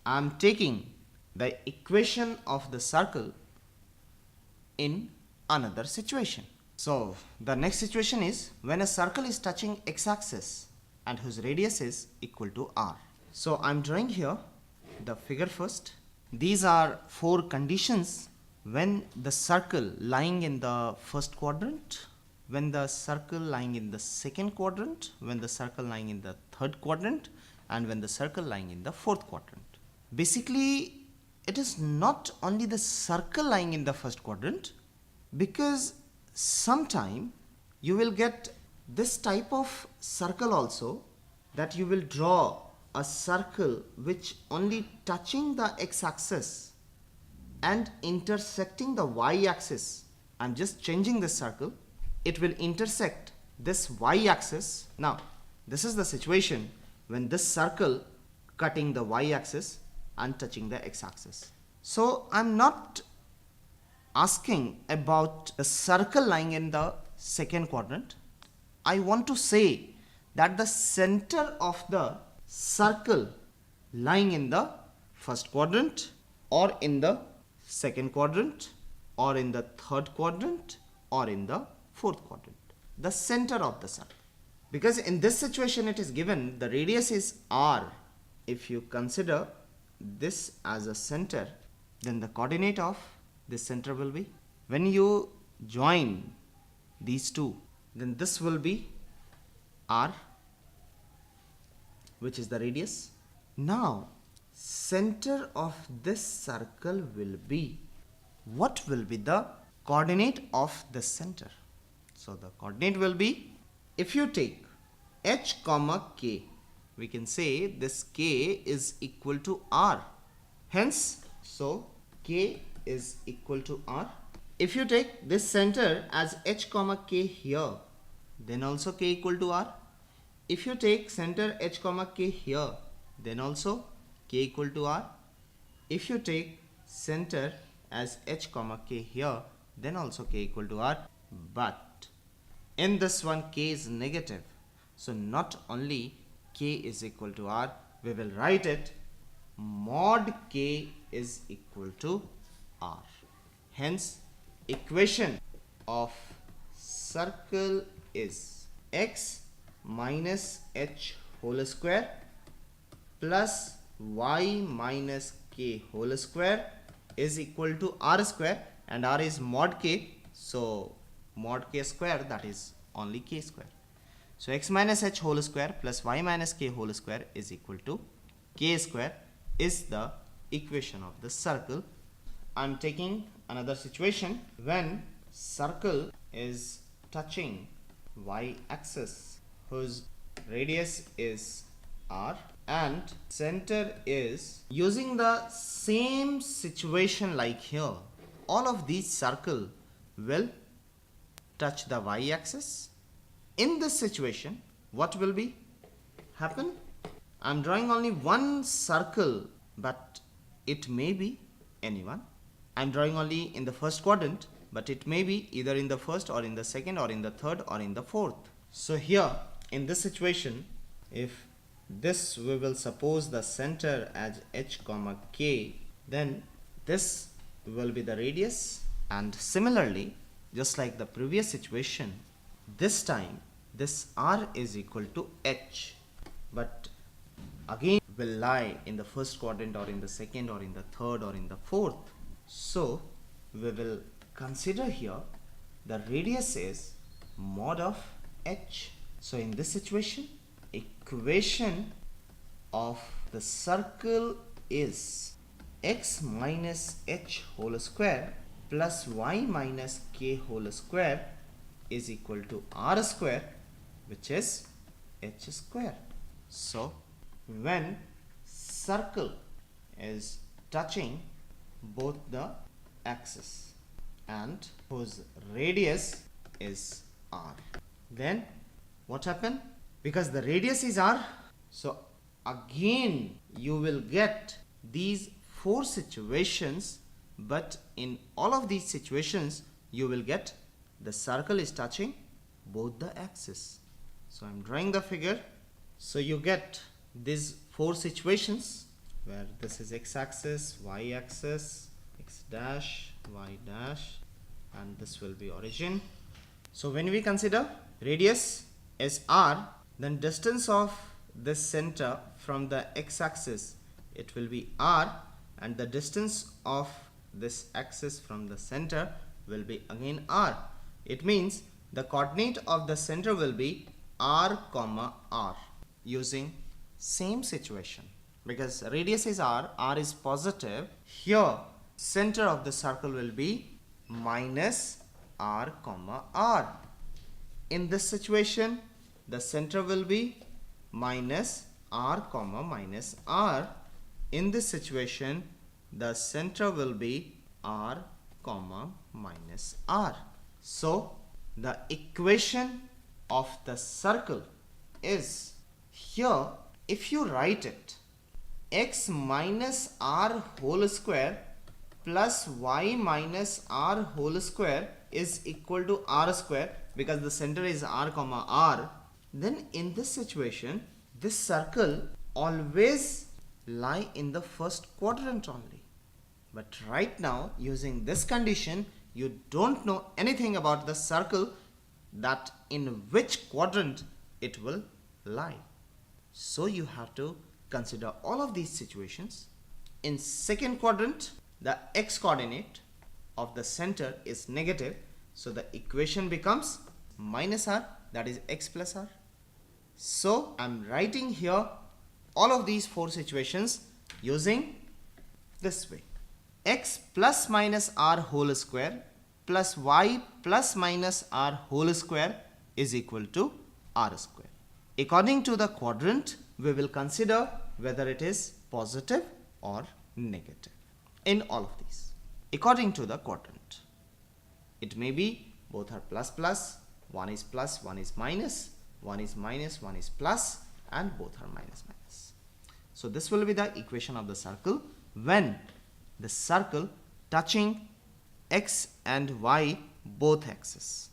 I am taking the equation of the circle in another situation. So the next situation is when a circle is touching x-axis and whose radius is equal to r. So I am drawing here the figure first. These are 4 conditions when the circle lying in the first quadrant, when the circle lying in the second quadrant, when the circle lying in the third quadrant, and when the circle lying in the fourth quadrant. Basically, it is not only the circle lying in the first quadrant, because sometime you will get this type of circle also, that you will draw a circle which only touching the x-axis and intersecting the y-axis. I am just changing this circle. It will intersect this y-axis. Now, this is the situation when this circle cutting the y-axis and touching the x-axis. So, I am not asking about the circle lying in the second quadrant. I want to say that the center of the circle lying in the first quadrant or in the second quadrant or in the third quadrant or in the fourth quadrant. The center of the circle. Because in this situation it is given the radius is r. If you consider this as a center, then the coordinate of this center will be, when you join these two, then this will be r, which is the radius. Now, center of this circle will be, what will be the coordinate of the center? So, the coordinate will be, if you take h comma k, we can say this k is equal to r. Hence, so k is equal to r. If you take this center as h comma k here, then also k equal to r. If you take center h comma k here, then also k equal to r. If you take center as h comma k here, then also k equal to r. But in this one k is negative, so not only k is equal to r, we will write it mod k is equal to r. Hence, equation of circle is x minus h whole square plus y minus k whole square is equal to r square, and r is mod k, so mod k square, that is only k square. So x minus h whole square plus y minus k whole square is equal to k square is the equation of the circle. I am taking another situation when circle is touching y-axis whose radius is r and center is, using the same situation like here, all of these circle will touch the y-axis. In this situation, what will be happen? I am drawing only one circle, but it may be anyone. I am drawing only in the first quadrant, but it may be either in the first or in the second or in the third or in the fourth. So here in this situation, if this we will suppose the center as h comma k, then this will be the radius, and similarly just like the previous situation, this time this r is equal to h, but again will lie in the first quadrant or in the second or in the third or in the fourth. So we will consider here the radius is mod of h. So in this situation, equation of the circle is x minus h whole square plus y minus k whole square is equal to r square, which is h square. So when circle is touching both the axis and whose radius is r, then what happened? Because the radius is r, so again you will get these 4 situations, but in all of these situations you will get the circle is touching both the axes. So I am drawing the figure. So you get these 4 situations where this is x-axis, y-axis, x dash, y dash, and this will be origin. So when we consider radius as r, then distance of this center from the x-axis, it will be r, and the distance of this axis from the center will be again r. It means the coordinate of the center will be r comma r, using same situation. Because radius is r is positive, here center of the circle will be minus r comma r. In this situation, the center will be minus r comma minus r. In this situation, the center will be r comma minus r. So the equation of the circle is, here if you write it, x minus r whole square plus y minus r whole square is equal to r square, because the center is r comma r. Then in this situation, this circle always lie in the first quadrant only. But right now, using this condition, you don't know anything about the circle, that in which quadrant it will lie. So you have to consider all of these situations. In second quadrant, the x coordinate of the center is negative, so the equation becomes minus r, that is x plus r. So I'm writing here all of these four situations using this way: x plus minus r whole square plus y plus minus r whole square is equal to r square. According to the quadrant, we will consider whether it is positive or negative in all of these. According to the quadrant, it may be both are plus plus, one is plus, one is minus, one is minus, one is plus, and both are minus minus. So this will be the equation of the circle when the circle touching x and y both axes.